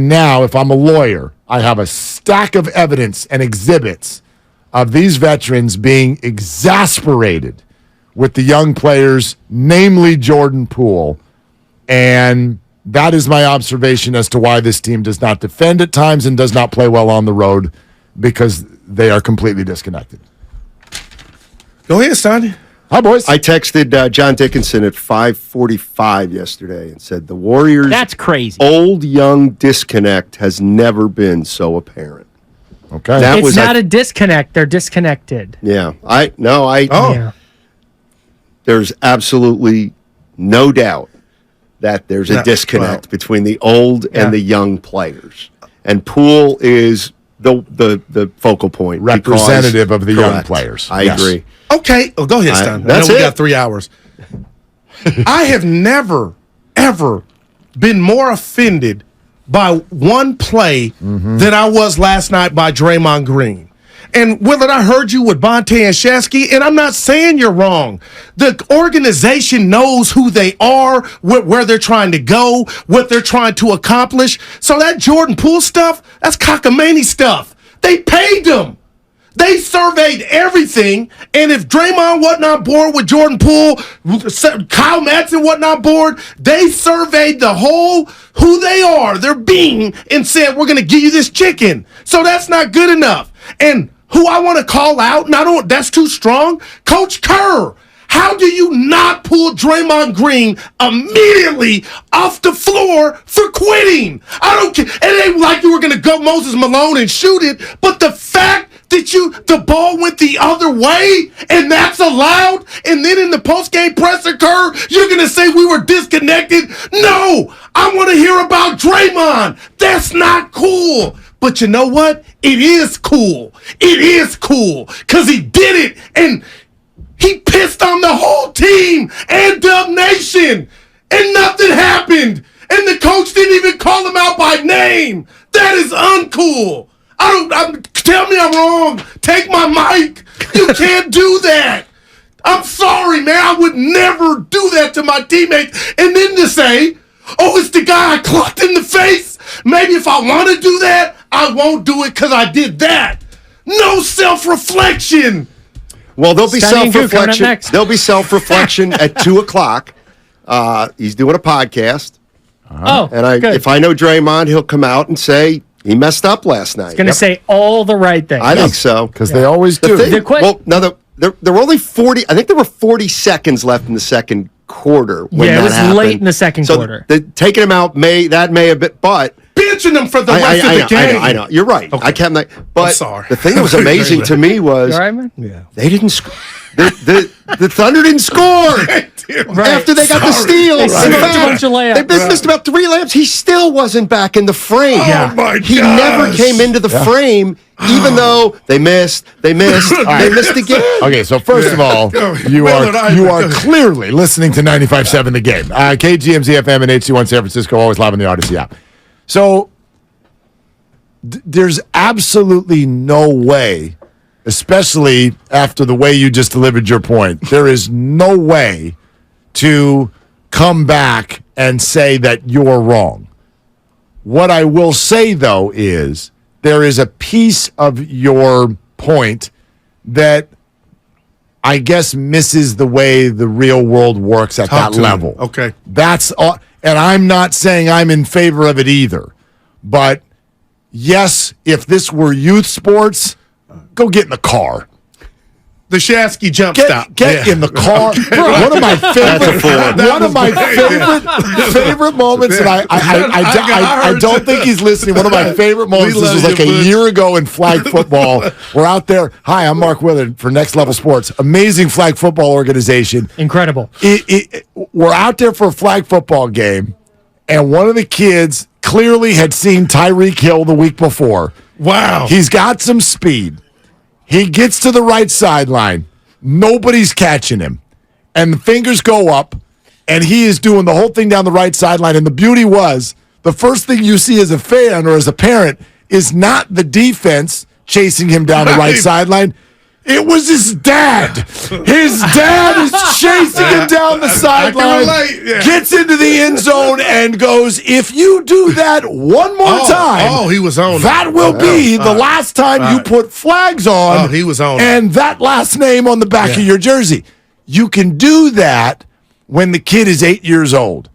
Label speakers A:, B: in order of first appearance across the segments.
A: now, if I'm a lawyer, I have a stack of evidence and exhibits of these veterans being exasperated with the young players, namely Jordan Poole. And that is my observation as to why this team does not defend at times and does not play well on the road, because they are completely disconnected.
B: Go ahead, Sonny.
C: Hi, boys. I texted John Dickinson at 5:45 yesterday and said the Warriors'
D: That's crazy.
C: Old-young disconnect has never been so apparent.
A: Okay.
D: It's not a disconnect. They're disconnected.
C: Yeah.
D: Yeah.
C: There's absolutely no doubt that there's a disconnect between the old and the young players. And Poole is the focal point.
A: Representative of the young players.
C: I agree.
B: Okay. Oh, go ahead, Stan.
C: That's
B: we
C: it.
B: got 3 hours. I have never, ever been more offended by one play than I was last night by Draymond Green. And whether I heard you with Bonte and Shasky, and I'm not saying you're wrong. The organization knows who they are, where they're trying to go, what they're trying to accomplish. So that Jordan Poole stuff, that's cockamamie stuff. They paid them. They surveyed everything, and if Draymond wasn't on board with Jordan Poole, Kyle Madsen wasn't on board, they surveyed the whole who they are, their being, and said, we're going to give you this chicken. So that's not good enough. And who I want to call out, that's too strong, Coach Kerr. How do you not pull Draymond Green immediately off the floor for quitting? I don't care. It ain't like you were going to go Moses Malone and shoot it, but the fact that the ball went the other way and that's allowed, and then in the postgame presser, Kerr, you're going to say we were disconnected? No, I want to hear about Draymond. That's not cool. But you know what? It is cool. It is cool because he did it, and he pissed on the whole team and Dub Nation, and nothing happened. And the coach didn't even call him out by name. That is uncool. Tell me I'm wrong. Take my mic. You can't do that. I'm sorry, man. I would never do that to my teammates. And then to say, oh, it's the guy I clocked in the face. Maybe if I want to do that, I won't do it because I did that. No self-reflection.
C: Well, there'll be self-reflection. There'll be self-reflection at 2:00. He's doing a podcast. And if I know Draymond, he'll come out and say he messed up last night.
D: He's going to say all the right things.
C: I think so.
A: Because they always do.
C: There were only 40. I think there were 40 seconds left in the second quarter when that happened.
D: It was late in the second quarter.
C: Taking him out may have been, but
B: benching them for the rest of the game.
C: I know. You're right.
B: Okay.
C: I can't. But
B: I'm sorry.
C: The thing that was amazing to me was they didn't. The Thunder didn't score after they got the steal. They missed about 3 layups. He still wasn't back in the frame.
B: Oh my God!
C: He never came into the frame, even though they missed. They missed again.
A: Okay, so first of all, you are clearly listening to 95.7 The Game. KGMZ FM and HC1 San Francisco, always live on the Odyssey app. So there's absolutely no way, especially after the way you just delivered your point, there is no way to come back and say that you're wrong. What I will say, though, is there is a piece of your point that I guess misses the way the real world works at that level.
B: Okay.
A: That's all. And I'm not saying I'm in favor of it either. But yes, if this were youth sports, go get in the car.
B: The Shasky jump stop.
A: Get in the car. One of my favorite moments, and I don't think he's listening. One of my favorite moments, this was like a year ago in flag football. We're out there. Hi, I'm Mark Willard for Next Level Sports. Amazing flag football organization.
D: Incredible.
A: We're out there for a flag football game, and one of the kids clearly had seen Tyreek Hill the week before.
B: Wow.
A: He's got some speed. He gets to the right sideline. Nobody's catching him. And the fingers go up, and he is doing the whole thing down the right sideline. And the beauty was, the first thing you see as a fan or as a parent is not the defense chasing him down the right sideline. It was his dad. His dad is chasing him down the sideline, gets into the end zone, and goes, if you do that one more time,
B: he was on
A: that will be the last time you put flags on.
B: Oh, he was on
A: and that last name on the back of your jersey. You can do that when the kid is 8 years old.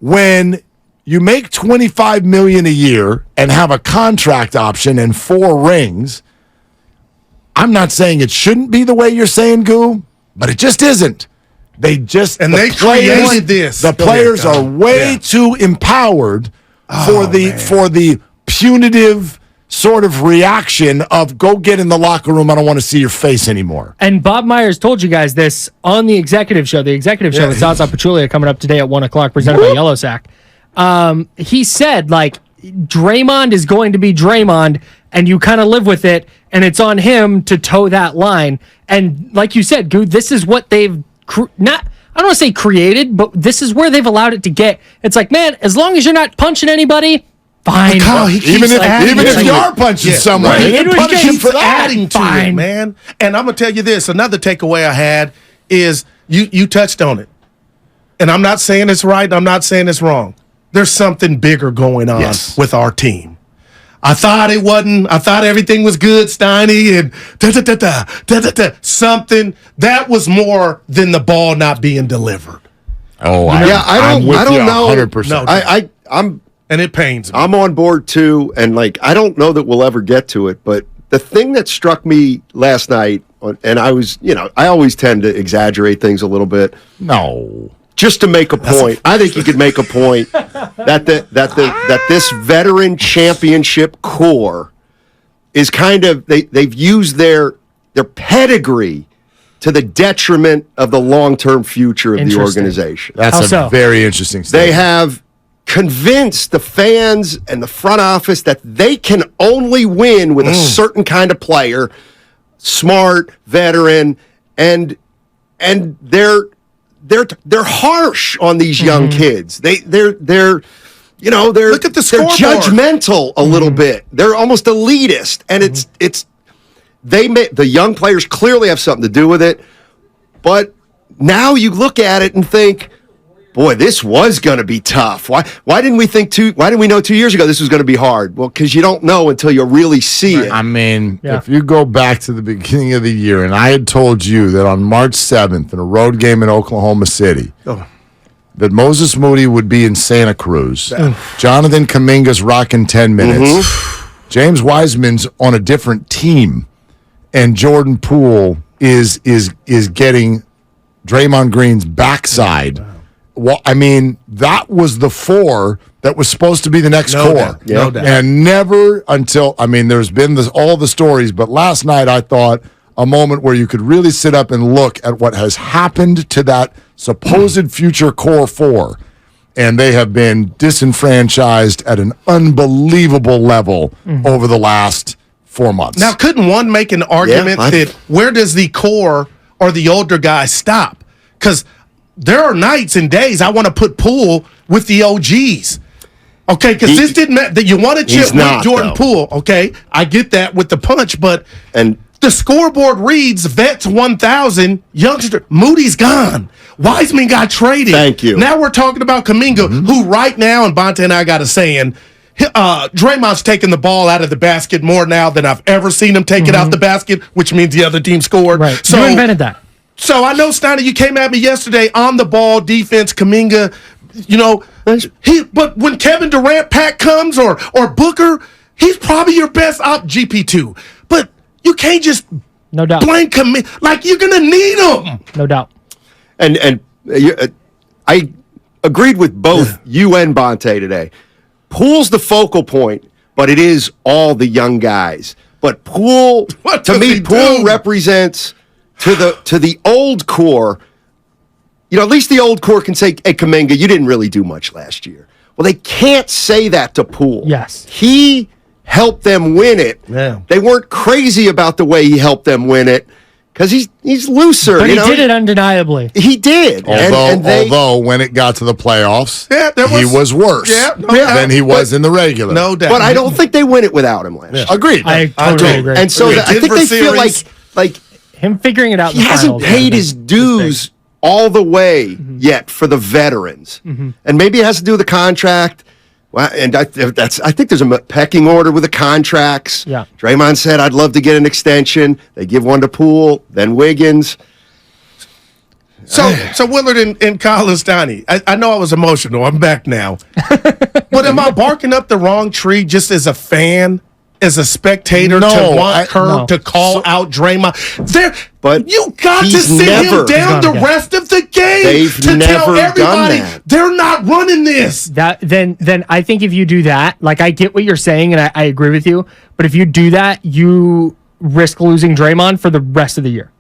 A: When you make $25 million a year and have a contract option and 4 rings, I'm not saying it shouldn't be the way you're saying, Goo, but it just isn't. They created
B: this.
A: The players are way too empowered for the punitive sort of reaction of go get in the locker room. I don't want to see your face anymore.
D: And Bob Myers told you guys this on the executive show. The executive show with Zaza Pachulia coming up today at 1 o'clock, presented by Yellow Sack. He said, like, Draymond is going to be Draymond, and you kind of live with it, and it's on him to toe that line. And like you said, Goo, this is what they've I don't want to say created, but this is where they've allowed it to get. It's like, man, as long as you're not punching anybody, fine.
A: Even if you are punching someone, punish him for that.
B: Adding to it, man. And I'm going to tell you this. Another takeaway I had is you touched on it. And I'm not saying it's right. I'm not saying it's wrong. There's something bigger going on with our team. I thought it wasn't. I thought everything was good, Steiny, and something that was more than the ball not being delivered.
C: Oh, I don't know.
A: 100%.
C: I'm
B: and it pains me.
C: I'm on board too, and like I don't know that we'll ever get to it, but the thing that struck me last night, and I was, I always tend to exaggerate things a little bit.
A: No.
C: Just to make a point, I think you could make a point that this veteran championship core is kind of they've used their pedigree to the detriment of the long-term future of the organization.
A: That's very interesting statement.
C: They have convinced the fans and the front office that they can only win with a certain kind of player, smart, veteran, and they're harsh on these young kids. They're look
B: at the scoreboard.
C: They're judgmental a little bit. They're almost elitist, and the young players clearly have something to do with it. But now you look at it and think, boy, this was going to be tough. Why didn't we know 2 years ago this was going to be hard? Well, because you don't know until you really see it.
A: I mean, if you go back to the beginning of the year, and I had told you that on March 7th in a road game in Oklahoma City, that Moses Moody would be in Santa Cruz. Jonathan Kuminga's rocking 10 minutes. James Wiseman's on a different team. And Jordan Poole is getting Draymond Green's backside. Well, I mean, that was the 4 that was supposed to be the next core.
B: No doubt.
A: And never until, there's been all the stories, but last night I thought a moment where you could really sit up and look at what has happened to that supposed future core 4. And they have been disenfranchised at an unbelievable level over the last 4 months.
B: Now, couldn't one make an argument that where does the core or the older guys stop? Because there are nights and days I want to put Poole with the OGs. Okay, because this didn't matter. That you want to chip with Jordan Poole. Okay, I get that with the punch, but the scoreboard reads vets 1,000, youngster Moody's gone. Wiseman got traded.
C: Thank you.
B: Now we're talking about Kuminga, who right now, and Bonta and I got a saying, Draymond's taking the ball out of the basket more now than I've ever seen him take it out the basket, which means the other team scored.
D: Right.
B: So
D: you invented that.
B: So I know, Steiner, you came at me yesterday on the ball defense, Kuminga, but when Kevin Durant pack comes or Booker, he's probably your best GP2. But you can't just blame Kuminga. Like, you're going to need him.
D: No doubt.
C: And I agreed with both you and Bonte today. Poole's the focal point, but it is all the young guys. But Poole, to me, Poole represents to the old core. At least the old core can say, hey, Kuminga, you didn't really do much last year. Well, they can't say that to Poole.
D: Yes.
C: He helped them win it.
B: Yeah.
C: They weren't crazy about the way he helped them win it because he's looser.
D: But he did it undeniably.
C: He did.
A: Although when it got to the playoffs, he was worse than he was in the regular.
B: No doubt.
C: But I don't think they win it without him last year.
A: Agreed.
D: I totally agree.
C: And so I think they feel like
D: him figuring it out.
C: He hasn't paid his dues all the way yet for the veterans, and maybe it has to do with the contract. Well, and I think there's a pecking order with the contracts.
D: Yeah.
C: Draymond said, "I'd love to get an extension." They give one to Poole, then Wiggins.
B: So Willard and Kyle Listani, I know I was emotional. I'm back now. But am I barking up the wrong tree just as a fan, as a spectator, to want her to call out Draymond?
C: But
B: you got to sit him down the rest of the game to tell everybody they're not running this.
D: Then I think if you do that, like I get what you're saying and I agree with you, but if you do that, you risk losing Draymond for the rest of the year.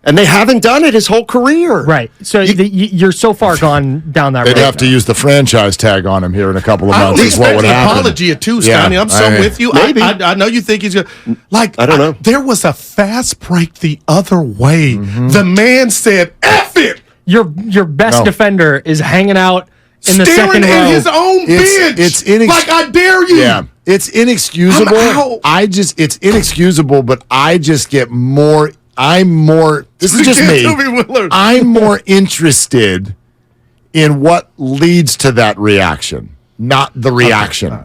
C: And they haven't done it his whole career.
D: Right. So you're so far gone down that road.
A: They'd have to use the franchise tag on him here in a couple of months. Is what would happen.
B: Apology too, Stoney. Yeah, I'm so with you.
C: Maybe.
B: I know you think he's going to. Like,
C: I don't know.
B: There was a fast break the other way. The man said, F it.
D: Your best defender is hanging out in the second row.
B: Staring at his own bench.
A: It's
B: like, I dare you.
A: Yeah. It's inexcusable. It's inexcusable, but I just get more. This is just me. I'm more interested in what leads to that reaction, not the reaction.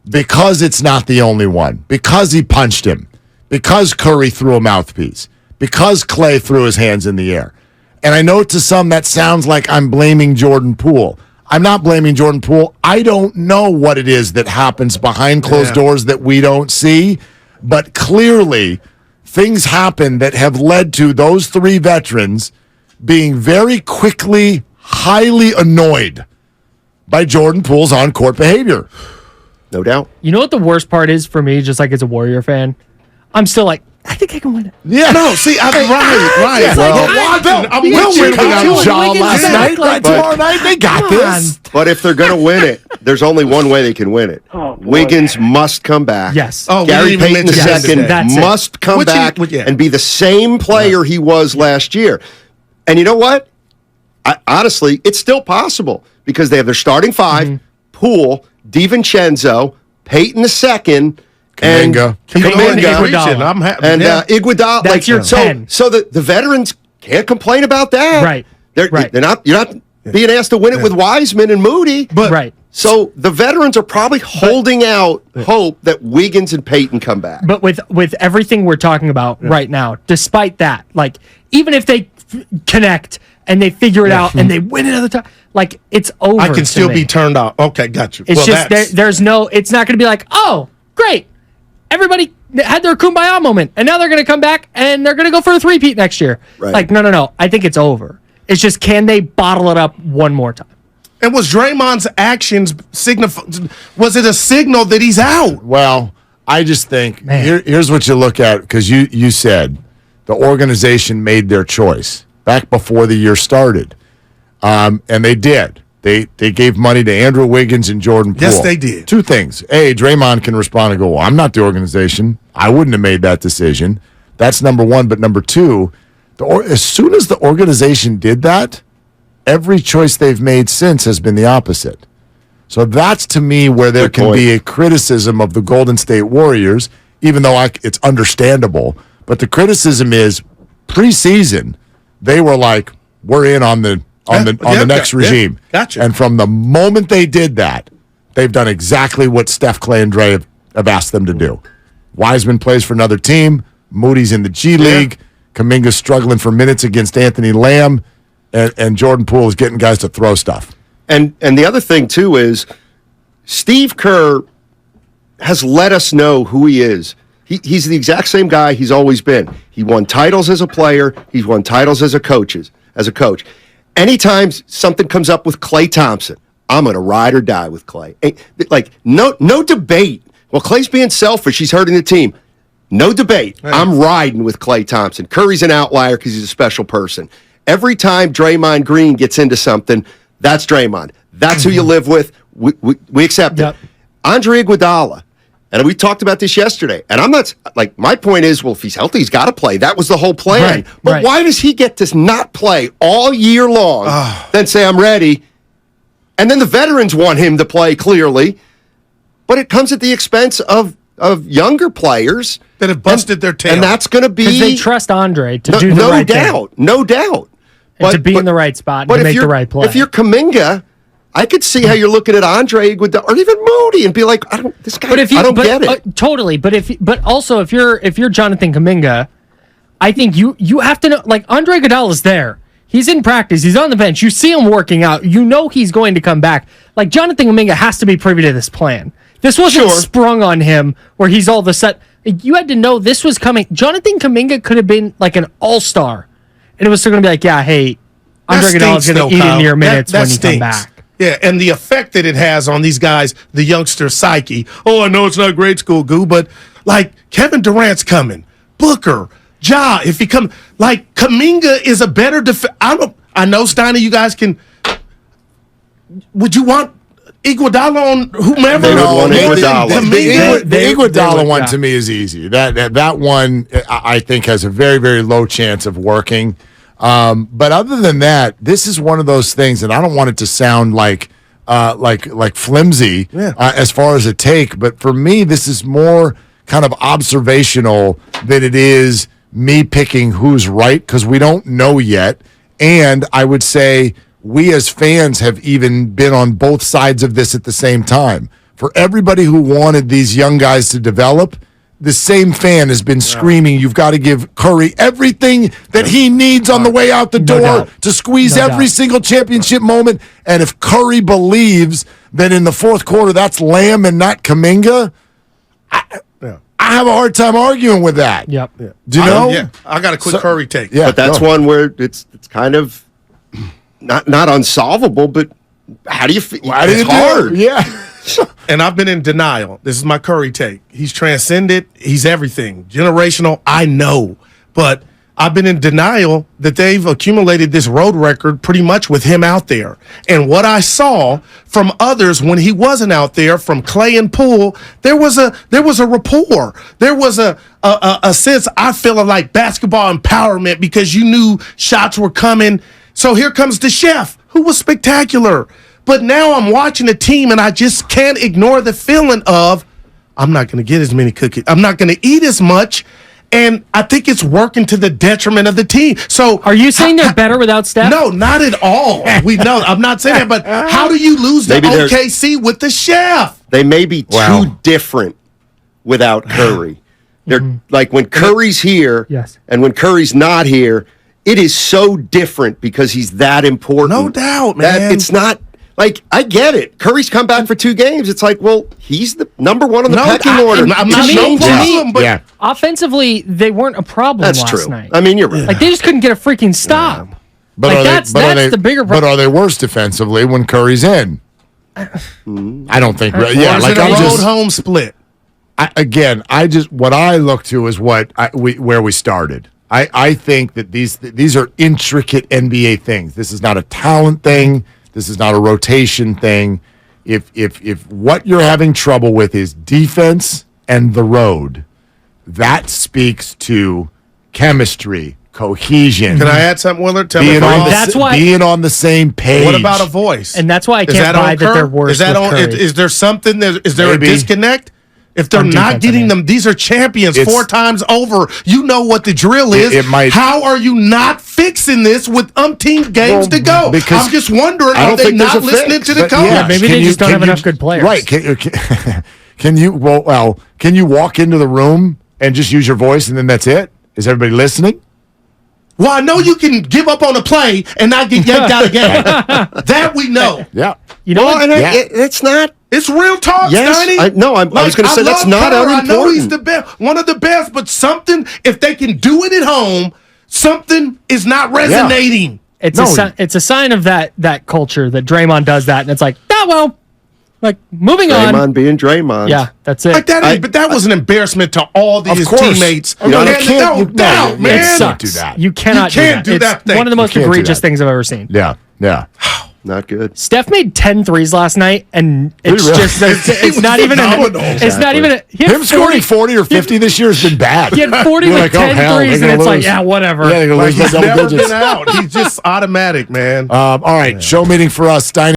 A: Because it's not the only one. Because he punched him. Because Curry threw a mouthpiece. Because Clay threw his hands in the air. And I know to some that sounds like I'm blaming Jordan Poole. I'm not blaming Jordan Poole. I don't know what it is that happens behind closed doors that we don't see. But clearly, things happen that have led to those three veterans being very quickly, highly annoyed by Jordan Poole's on-court behavior.
C: No doubt.
D: You know what the worst part is for me, just like as a Warrior fan? I'm still like, I think I can win it.
A: Yeah.
B: No, see, right.
A: Yeah. We'll win without John last night. Right, tomorrow night, they got this.
C: But if they're going to win it, there's only one way they can win it. Wiggins must come back.
D: Yes.
C: Gary Payton II must come back and be the same player he was last year. And you know what? Honestly, it's still possible because they have their starting five, Poole, DiVincenzo, Payton II, and
B: Iguodala.
C: And Iguodala.
D: That's your 10.
C: So the veterans can't complain about that.
D: Right.
C: You're not being asked to win it with Wiseman and Moody.
D: Right.
C: So the veterans are probably holding out hope that Wiggins and Payton come back.
D: But with everything we're talking about right now, despite that, like even if they connect and they figure it out and they win another time, like it's over.
B: I can still be turned off. Okay, got you.
D: It's there's no. It's not going to be like, oh, great. Everybody had their kumbaya moment, and now they're going to come back and they're going to go for a three-peat next year.
C: Right.
D: Like, no. I think it's over. It's just, can they bottle it up one more time?
B: And was Draymond's actions was it a signal that he's out?
A: Well, I just think here's what you look at, because you said the organization made their choice back before the year started, and they did. They gave money to Andrew Wiggins and Jordan Poole.
B: Yes, they did. Two
A: things. A, Draymond can respond and go, well, I'm not the organization. I wouldn't have made that decision. That's number one. But number two, as soon as the organization did that, every choice they've made since has been the opposite. So that's, to me, where there can be a criticism of the Golden State Warriors, even though it's understandable. But the criticism is, preseason, they were like, we're in on the next regime.
B: Gotcha.
A: And from the moment they did that, they've done exactly what Steph, Clay, and Dre have asked them to do. Wiseman plays for another team. Moody's in the G League. Kuminga's struggling for minutes against Anthony Lamb. And Jordan Poole is getting guys to throw stuff.
C: And the other thing, too, is Steve Kerr has let us know who he is. He's the exact same guy he's always been. He won titles as a player. He's won titles as a coach. Anytime something comes up with Klay Thompson, I'm going to ride or die with Klay. Like, no debate. Well, Klay's being selfish. He's hurting the team. No debate. Right. I'm riding with Klay Thompson. Curry's an outlier because he's a special person. Every time Draymond Green gets into something, that's Draymond. That's who you live with. We accept it. Andre Iguodala, and we talked about this yesterday, and I'm not, like, my point is, well, if he's healthy, he's got to play. That was the whole plan.
D: Right,
C: but why does he get to not play all year long, then say, I'm ready, and then the veterans want him to play, clearly, but it comes at the expense of of younger players
B: that have busted their tail.
C: And that's going to be...
D: Because they trust Andre to do the right thing.
C: No doubt.
D: And to be in the right spot and to make the right play.
C: If you're Kuminga, I could see how you're looking at Andre or even Moody and be like, I don't get it.
D: Totally. But also if you're Jonathan Kuminga, I think you have to know, like, Andre Iguodala's there. He's in practice. He's on the bench. You see him working out. You know he's going to come back. Like, Jonathan Kuminga has to be privy to this plan. This wasn't sprung on him where he's all of a sudden. You had to know this was coming. Jonathan Kuminga could have been like an all-star. And it was still going to be like, yeah, hey, Andre Iguodala's going to eat into your minutes when you come back.
B: Yeah, and the effect that it has on these guys, the youngster psyche. Oh, I know it's not grade school, Goo, but like Kevin Durant's coming. Booker. Ja, if he come, like, Kuminga is a better I know, Steiner, you guys can. Would you want Iguodala on whomever?
C: They would want Iguodala.
A: The Iguodala one to me is easy. That one I think has a very, very low chance of working. But other than that, this is one of those things, and I don't want it to sound like flimsy as far as a take. But for me, this is more kind of observational than it is me picking who's right, because we don't know yet. And I would say we as fans have even been on both sides of this at the same time. For everybody who wanted these young guys to develop, the same fan has been screaming, you've got to give Curry everything that he needs on the way out the door to squeeze every single championship moment. And if Curry believes that in the fourth quarter that's Lamb and not Kuminga, I have a hard time arguing with that.
D: Yep.
A: Yeah. Do you know?
B: I got a quick Curry take.
C: Yeah, but that's one where it's kind of not unsolvable, but how do you feel? It's hard.
A: Yeah.
B: And I've been in denial. This is my Curry take. He's transcended. He's everything. Generational, I know. But I've been in denial that they've accumulated this road record pretty much with him out there. And what I saw from others when he wasn't out there, from Clay and Poole, there was a rapport. There was a sense, I feel, of like basketball empowerment, because you knew shots were coming. So here comes the chef, who was spectacular. But now I'm watching a team and I just can't ignore the feeling of, I'm not going to get as many cookies. I'm not going to eat as much. And I think it's working to the detriment of the team. So,
D: are you saying they're better without Steph?
B: No, not at all. We know. I'm not saying that. But how do you lose the OKC with the chef?
C: They may be too different without Curry. They're like, when Curry's here, and when Curry's not here, it is so different because he's that important.
B: No doubt, man.
C: It's not. Like, I get it. Curry's come back for 2 games. It's like, well, he's the number one on the pecking order.
B: I'm not no problem, but
D: offensively, they weren't a problem last night.
C: I mean, you're right.
D: Like, they just couldn't get a freaking stop.
A: But
D: like, that's the bigger problem.
A: But are they worse defensively when Curry's in? I don't think. Yeah,
B: like a road home split.
A: What I look to is where we started. I think that these are intricate NBA things. This is not a talent thing. This is not a rotation thing. If what you're having trouble with is defense and the road, that speaks to chemistry, cohesion.
B: Can I add something, Willard?
A: Being on the same page.
B: What about a voice?
D: And that's why I can't buy that they're worse.
B: Is there something? Is there a disconnect? If they're not getting them, these are champions 4 times over. You know what the drill is. How are you not fixing this with umpteen games to go? I'm just wondering, are they not listening to the coach?
D: Yeah, maybe they just don't have enough good players.
A: Right. Can you walk into the room and just use your voice and then that's it? Is everybody listening?
B: Well, I know you can give up on a play and not get yanked out of game. That we know.
A: Yeah.
D: You know what?
C: It's not.
B: It's real talk, Steiny.
C: I was going to say that's not unimportant.
B: I know he's the best, one of the best, but something, if they can do it at home, something is not resonating.
D: It's a sign of that culture that Draymond does that, and it's like, moving on.
C: Draymond being Draymond.
D: Yeah, that's it.
B: But that was an embarrassment to all these teammates. No doubt, man.
D: It sucks.
A: Do that.
D: You cannot do that. It's one of the most egregious things I've ever seen.
A: Yeah.
C: Not good.
D: Steph made 10 threes last night, and it's just it's not even it's not even
A: him scoring 40 or 50 this year has been bad.
D: He had 40 with 10 threes, and it's like, yeah, whatever.
B: He's never been out. He's just automatic, man.
A: All right, show meeting for us, Steiner.